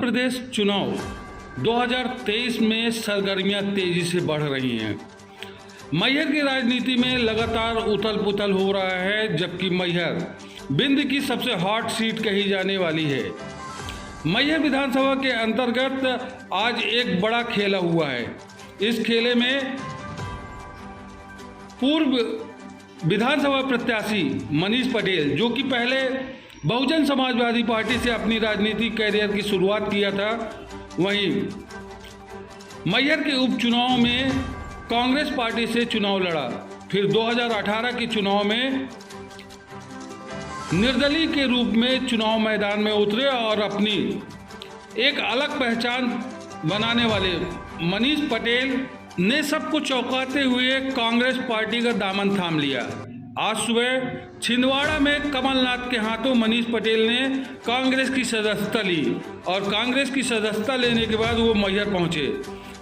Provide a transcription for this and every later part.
प्रदेश चुनाव 2023 में सरगर्मियां तेजी से बढ़ रही हैं। मैहर की राजनीति में लगातार उथल पुथल हो रहा है, जबकि मैहर बिंद की सबसे हॉट सीट कही जाने वाली है। मैहर विधानसभा के अंतर्गत आज एक बड़ा खेला हुआ है। इस खेले में पूर्व विधानसभा प्रत्याशी मनीष पटेल, जो कि पहले बहुजन समाजवादी पार्टी से अपनी राजनीतिक कैरियर की शुरुआत किया था, वहीं मैहर के उपचुनाव में कांग्रेस पार्टी से चुनाव लड़ा। फिर 2018 के चुनाव में निर्दलीय के रूप में चुनाव मैदान में उतरे और अपनी एक अलग पहचान बनाने वाले मनीष पटेल ने सबको चौंकाते हुए कांग्रेस पार्टी का दामन थाम लिया। आज सुबह छिंदवाड़ा में कमलनाथ के हाथों मनीष पटेल ने कांग्रेस की सदस्यता ली और कांग्रेस की सदस्यता लेने के बाद वो मैहर पहुंचे।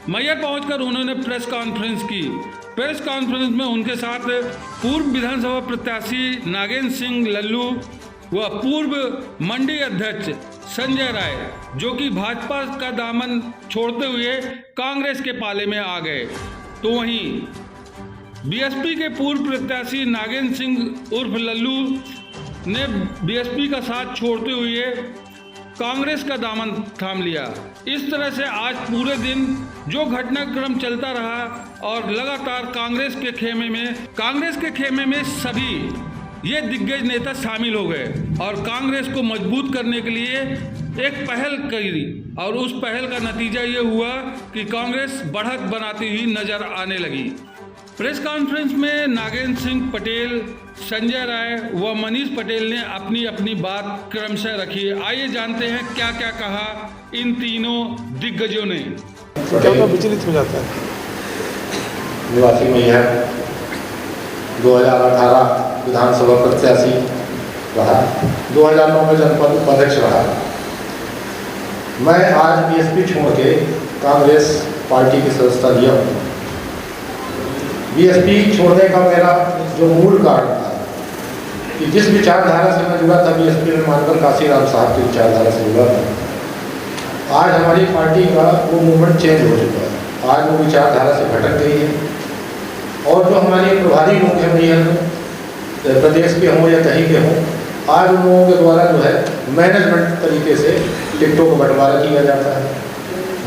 मैहर पहुंचकर उन्होंने प्रेस कॉन्फ्रेंस की। प्रेस कॉन्फ्रेंस में उनके साथ पूर्व विधानसभा प्रत्याशी नागेंद्र सिंह लल्लू व पूर्व मंडी अध्यक्ष संजय राय, जो कि भाजपा का दामन छोड़ते हुए कांग्रेस के पाले में आ गए, तो वहीं बीएसपी के पूर्व प्रत्याशी नागेंद्र सिंह उर्फ लल्लू ने बीएसपी का साथ छोड़ते हुए कांग्रेस का दामन थाम लिया। इस तरह से आज पूरे दिन जो घटनाक्रम चलता रहा और लगातार कांग्रेस के खेमे में सभी ये दिग्गज नेता शामिल हो गए और कांग्रेस को मजबूत करने के लिए एक पहल करी और उस पहल का नतीजा ये हुआ कि कांग्रेस बढ़त बनाती हुई नजर आने लगी। प्रेस कॉन्फ्रेंस में नागेंद्र सिंह पटेल, संजय राय व मनीष पटेल ने अपनी अपनी बात क्रमशः रखी। आइए जानते हैं क्या क्या कहा इन तीनों दिग्गजों ने। क्या विचलित हो जाता है? निवासी मैहर 2018 विधानसभा प्रत्याशी रहा, 2009 में जनपद उपाध्यक्ष रहा। मैं आज बीएसपी छोड़ के कांग्रेस पार्टी की सदस्यता लिया हूँ। बीएसपी छोड़ने का मेरा जो मूल कारण था कि जिस विचारधारा से मैं जुड़ा था बीएसपी में मानकर काशीराम साहब की विचारधारा से जुड़ा था। आज हमारी पार्टी का वो मूवमेंट चेंज हो चुका है। आज वो विचारधारा से भटक गई है और जो हमारे प्रभारी लोग हैं मैहर प्रदेश के हों या कहीं के हों, आज उन लोगों के द्वारा जो है मैनेजमेंट तरीके से टिकटों का बंटवारा किया जाता है।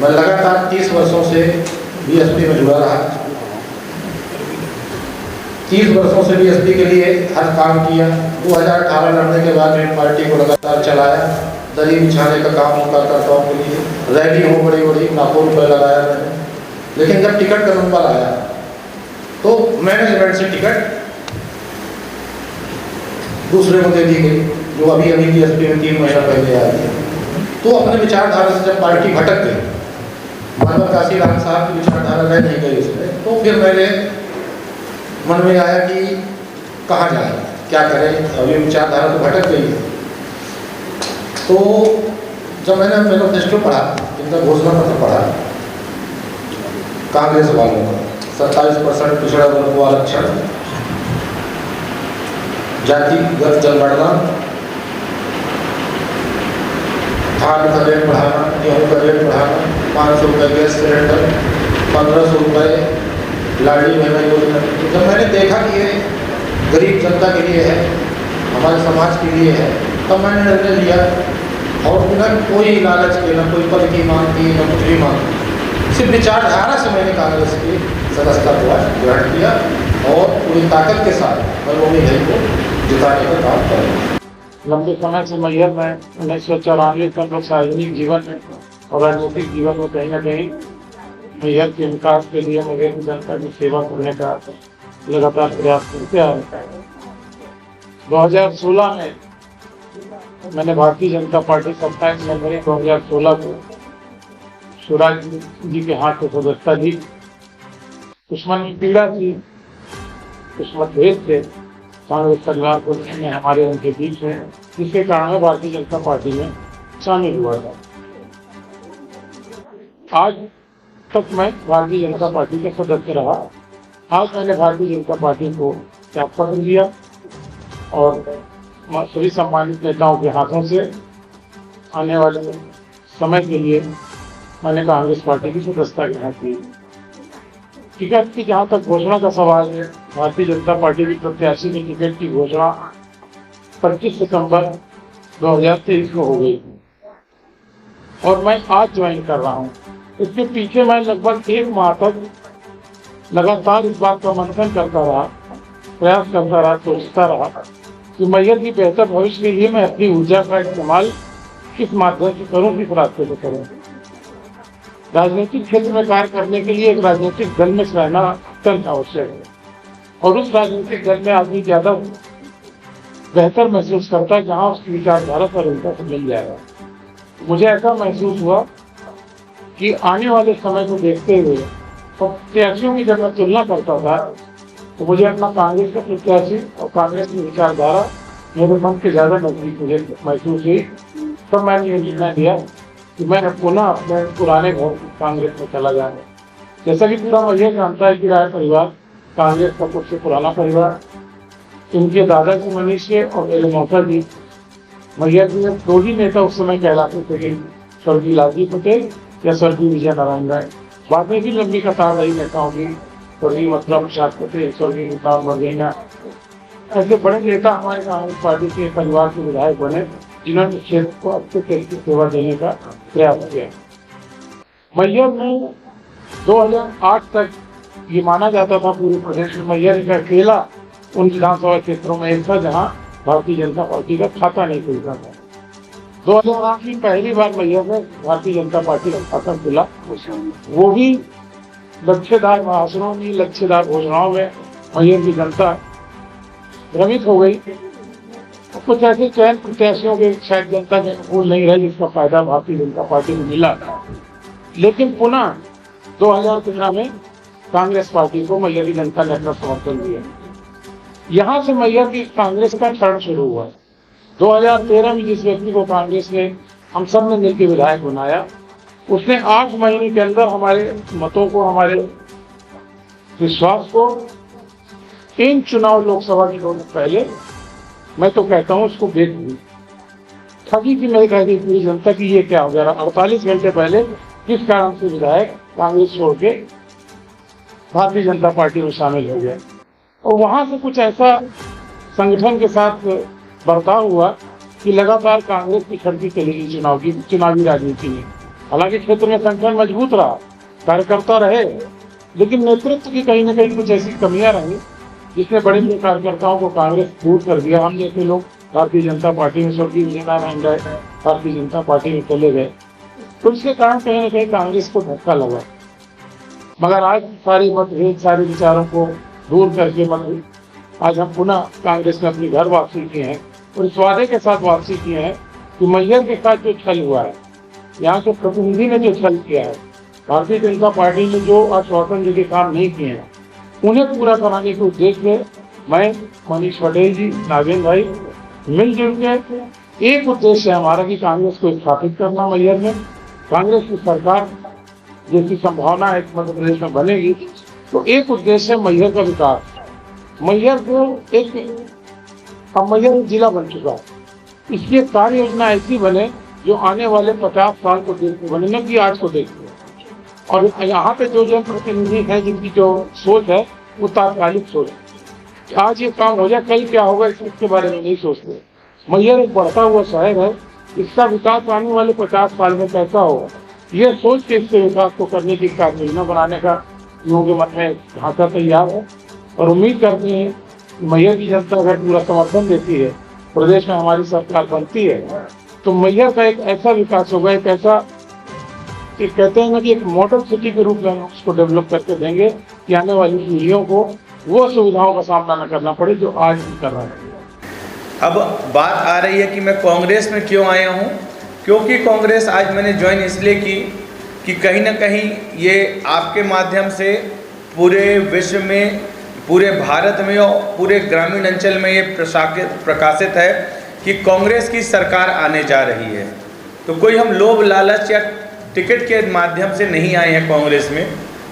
मैं लगातार 30 वर्षों से बीएसपी में जुड़ा रहा। 30 वर्षों से बीएसपी के लिए हर काम किया। 2018 लड़ने के बाद भी पार्टी को लगातार चलाया। दरी बिछाने का काम कार्यकर्ताओं के लिए, रैली हो बड़ी बड़ी, लाखों रुपये लगाया मैंने। लेकिन जब टिकट का नंबर आया तो मैनेजमेंट से टिकट दूसरे को दे दी गई, जो अभी बीएसपी में 3 महीना पहले आई है। तो अपने विचारधारा से जब पार्टी भटक गई, मानव काशीराम साहब की विचारधारा रह नहीं गई उसमें, तो फिर मेरे मन में आया कि कहाँ जाए, क्या करें, अभी विचारधारा तो भटक गई है। तो जब मैंने मैनिफेस्टो पढ़ा, इनका घोषणा पत्र पढ़ा कांग्रेस वालों का, 27% पिछड़ा वर्ग को आरक्षण, जातिगत जनगणना, धान का रेट बढ़ाना, गेहूँ का रेट बढ़ाना, 500 रुपये गैस सिलेंडर, 1500 रुपये लाडली बहना योजना। जब मैंने देखा कि ये गरीब जनता के लिए है, हमारे समाज के लिए है, तब मैंने निर्णय लिया और बिना कोई लालच के, न कोई पद की मांग की, न कुछ भी मांग की, सिर्फ विचारधारा से मैंने कांग्रेस की सदस्यता ग्रहण किया और पूरी ताकत के साथ मरमोनी भाई को जिताने का काम करें। लंबे समय से मैहर में 1994 तक सार्वजनिक जीवन में और राजनीतिक जीवन में कहीं न कहीं मैहर के विकास के लिए मैहर की जनता की सेवा करने का लगातार प्रयास करते आ रहा है। 2016 में मैंने भारतीय जनता पार्टी 27 जनवरी 2016 को शिवराज जी के हाथ से सदस्यता दी। दुश्मन की पीड़ा थी, कुछ मतभेद थे कांग्रेस परिवार को हमारे उनके बीच में, जिसके कारण मैं भारतीय जनता पार्टी में शामिल हुआ था। आज तक मैं भारतीय जनता पार्टी का सदस्य रहा। आज मैंने भारतीय जनता पार्टी को त्याग पत्र दिया और सभी सम्मानित नेताओं के हाथों से आने वाले समय के लिए मैंने कांग्रेस पार्टी की सदस्यता ग्रहण की। टिकट की जहाँ तक घोषणा का सवाल है, भारतीय जनता पार्टी की प्रत्याशी की टिकट की घोषणा 25 सितंबर 2023 को हो गई और मैं आज ज्वाइन कर रहा हूँ। इसके पीछे मैं लगभग 1 माह तक लगातार इस बात का मंथन करता रहा, प्रयास करता रहा, सोचता रहा कि मैयर की बेहतर भविष्य के लिए मैं अपनी ऊर्जा का इस्तेमाल किस माध्यम से करूँ, किस रास्ते से करूँ। राजनीतिक क्षेत्र में कार्य करने के लिए एक राजनीतिक दल में रहना अत्यंत आवश्यक है और उस राजनीतिक दल में आदमी ज्यादा बेहतर महसूस करता है जहां उसकी विचारधारा सरलता से मिल जाएगा। मुझे ऐसा महसूस हुआ कि आने वाले समय को देखते हुए प्रत्याशियों की जब मैं तुलना करता था तो मुझे अपना कांग्रेस का प्रत्याशी और कांग्रेस की विचारधारा मेरे मन के ज्यादा नजदीक मुझे महसूस हुई। तब मैंने ये निर्णय लिया कि मैं पुनः अपने पुराने घर कांग्रेस में चला जाऊँ। जैसा कि पूरा मैयर जानता है कि राय परिवार कांग्रेस का सबसे पुराना परिवार, इनके दादाजी मनीष के और मेरे मौसा जी मैयर जी 2 ही नेता उस समय कहलाते थे कि स्वर्गीय लालजी पटेल या स्वर्गीय विजय नारायण राय। बाद में भी लंबी कतार रही नेताओं की, स्वर्गीय मथुरा प्रसाद पटेल, स्वर्गीय मुल्तान बघेल, ऐसे बड़े नेता हमारे कांग्रेस पार्टी के परिवार के विधायक बने जिन्होंने क्षेत्र को अच्छे तरीके से सेवा देने का प्रयास किया। मैयर में 2008 तक ये माना जाता था पूरे प्रदेश में मैयर का अकेला उन विधानसभा क्षेत्रों में एक था जहां भारतीय जनता पार्टी का खाता नहीं खुलता था। 2008 की पहली बार मैयर में भारतीय जनता पार्टी का खाता खुला, वो भी लक्ष्यदार भाषणों में, लक्ष्यदार घोषणाओं में मैयर की जनता भ्रमित हो गई। कुछ ऐसे चयन प्रत्याशियों के शायद जनता के अनुकूल नहीं रहे जिसका फायदा भारतीय जनता पार्टी को मिला। लेकिन पुनः 2013 में कांग्रेस पार्टी को मैयर की जनता ने अपना समर्थन दिया। यहाँ से मैयर की कांग्रेस का टर्न शुरू हुआ। 2013 में जिस व्यक्ति को कांग्रेस ने हम सब ने मिलकर विधायक बनाया, उसने 8 महीने के अंदर हमारे मतों को, हमारे विश्वास को 3 चुनाव लोकसभा के होने पहले मैं तो कहता हूँ उसको बेच दी, ठगी की मैं कह दी पूरी जनता की ये क्या हो गया। 48 घंटे पहले किस कारण से विधायक कांग्रेस छोड़ के भारतीय जनता पार्टी में शामिल हो गया और वहां से कुछ ऐसा संगठन के साथ बर्ताव हुआ कि लगातार कांग्रेस की छड़ती चलेगी चुनावी राजनीति में। हालांकि क्षेत्र में संगठन मजबूत रहा, कार्यकर्ता रहे, लेकिन नेतृत्व की कहीं न कहीं कुछ ऐसी कमियां रही जिसने बड़े बड़े कार्यकर्ताओं को कांग्रेस दूर कर दिया। हम जैसे लोग भारतीय जनता पार्टी में, स्वर्गीय विजय नारायण राय भारतीय जनता पार्टी में चले गए, तो इसके कारण कहीं न कहीं कांग्रेस को धक्का लगा। मगर आज सारे मतभेद, सारे विचारों को दूर करके आज हम पुनः कांग्रेस में अपनी घर वापसी किए हैं और इस वादे के साथ वापसी किए हैं कि मैयर के साथ जो छल हुआ है, यहाँ के प्रतिनिधि ने जो छल किया है, भारतीय जनता पार्टी ने जो आश्वासन देके काम नहीं किए हैं, उन्हें पूरा कराने के उद्देश्य में मैं, मनीष पटेल जी, नागेंद्र भाई मिलजुल के एक उद्देश्य है हमारा कि कांग्रेस को स्थापित करना मैयर में। कांग्रेस की सरकार जैसी संभावना है मध्य प्रदेश में बनेगी तो एक उद्देश्य है मैयर का विकास। मैयर को अब मैयर जिला बन चुका है, इसकी कार्य योजना ऐसी बने जो आने वाले 50 साल को देखते बने, न कि आज को देखते। और यहाँ पे जो जनप्रतिनिधि हैं जिनकी जो सोच है वो तात्कालिक सोच है, आज ये काम हो जाए कल क्या होगा इसके बारे में नहीं सोचते। मैयर एक बढ़ता हुआ शहर है, इसका विकास आने वाले 50 साल में कैसा होगा ये सोच के इसके विकास को करने की कार्य योजना बनाने का लोगों के मन में ढांचा तैयार है और उम्मीद करते हैं कि मैयर की जनता अगर पूरा समर्थन देती है, प्रदेश में हमारी सरकार बनती है तो मैयर का एक ऐसा विकास होगा, एक ऐसा कहते हैं ना कि एक मॉडल सिटी के रूप में हम उसको डेवलप करके देंगे कि आने वाली पीढ़ियों को वो सुविधाओं का सामना न करना पड़े जो आज भी कर रहा है। अब बात आ रही है कि मैं कांग्रेस में क्यों आया हूँ, क्योंकि कांग्रेस आज मैंने ज्वाइन इसलिए की कि कहीं ना कहीं ये आपके माध्यम से पूरे विश्व में, पूरे भारत में और पूरे ग्रामीण अंचल में ये प्रकाशित है कि कांग्रेस की सरकार आने जा रही है। तो कोई हम लोभ लालच या टिकट के माध्यम से नहीं आए हैं कांग्रेस में।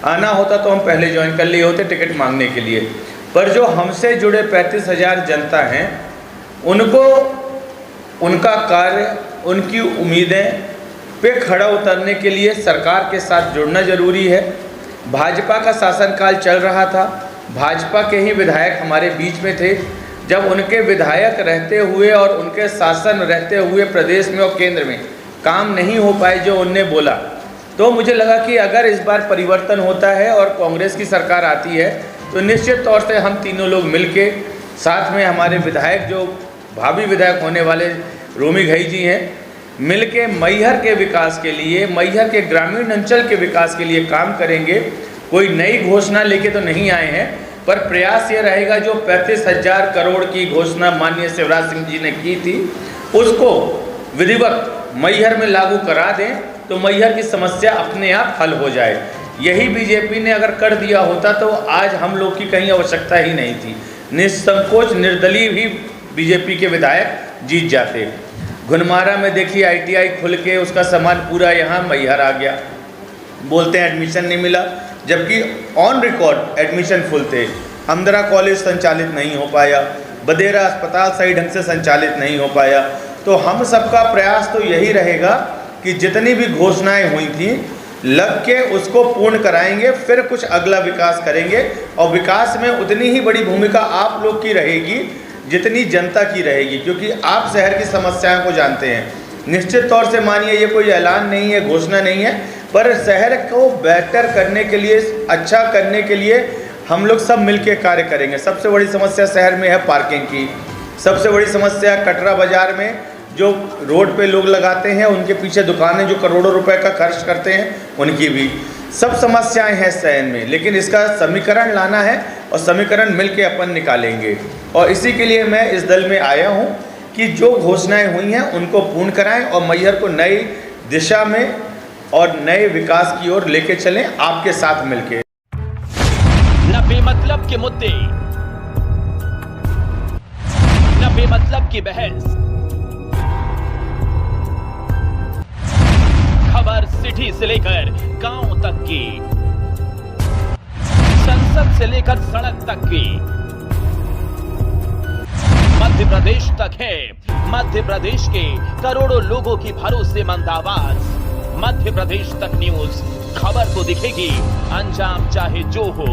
आना होता तो हम पहले ज्वाइन कर लिए होते टिकट मांगने के लिए। पर जो हमसे जुड़े 35,000 जनता हैं उनको उनका कार्य, उनकी उम्मीदें पे खड़ा उतरने के लिए सरकार के साथ जुड़ना जरूरी है। भाजपा का शासनकाल चल रहा था, भाजपा के ही विधायक हमारे बीच में थे। जब उनके विधायक रहते हुए और उनके शासन रहते हुए प्रदेश में और केंद्र में काम नहीं हो पाए जो उनने बोला, तो मुझे लगा कि अगर इस बार परिवर्तन होता है और कांग्रेस की सरकार आती है तो निश्चित तौर से हम तीनों लोग मिलके, साथ में हमारे विधायक जो भावी विधायक होने वाले रोमी घई जी हैं, मिलके मैहर के विकास के लिए, मैहर के ग्रामीण अंचल के विकास के लिए काम करेंगे। कोई नई घोषणा लेके तो नहीं आए हैं, पर प्रयास ये रहेगा जो 35,000 करोड़ की घोषणा माननीय शिवराज सिंह जी ने की थी उसको विधिवत मैहर में लागू करा दें तो मैहर की समस्या अपने आप हल हो जाए। यही बीजेपी ने अगर कर दिया होता तो आज हम लोग की कहीं आवश्यकता ही नहीं थी। निसंकोच निर्दलीय भी बीजेपी के विधायक जीत जाते। घुनमारा में देखिए ITI खुल के उसका सामान पूरा यहाँ मैहर आ गया, बोलते हैं एडमिशन नहीं मिला, जबकि ऑन रिकॉर्ड एडमिशन फुल थे। हमदरा कॉलेज संचालित नहीं हो पाया, बदेरा अस्पताल सही ढंग से संचालित नहीं हो पाया। तो हम सबका प्रयास तो यही रहेगा कि जितनी भी घोषणाएं हुई थी लग के उसको पूर्ण कराएंगे, फिर कुछ अगला विकास करेंगे। और विकास में उतनी ही बड़ी भूमिका आप लोग की रहेगी जितनी जनता की रहेगी, क्योंकि आप शहर की समस्याओं को जानते हैं। निश्चित तौर से मानिए ये कोई ऐलान नहीं है, घोषणा नहीं है, पर शहर को बेहतर करने के लिए, अच्छा करने के लिए हम लोग सब मिलके कार्य करेंगे। सबसे बड़ी समस्या शहर में है पार्किंग की, सबसे बड़ी समस्या कटरा बाजार में जो रोड पे लोग लगाते हैं, उनके पीछे दुकानें जो करोड़ों रुपए का खर्च करते हैं, उनकी भी सब समस्याएं हैं शहर में। लेकिन इसका समीकरण लाना है और समीकरण मिलके अपन निकालेंगे। और इसी के लिए मैं इस दल में आया हूं कि जो घोषणाएं हुई हैं उनको पूर्ण कराएं और मैहर को नई दिशा में और नए विकास की ओर लेके चलें आपके साथ मिलके। न बेमतलब के मुद्दे, न बेमतलब की बहस, खबर सिटी से लेकर गांव तक की, संसद से लेकर सड़क तक की, मध्य प्रदेश तक है। मध्य प्रदेश के करोड़ों लोगों की भरोसेमंद आवाज मध्य प्रदेश तक न्यूज। खबर तो दिखेगी, अंजाम चाहे जो हो।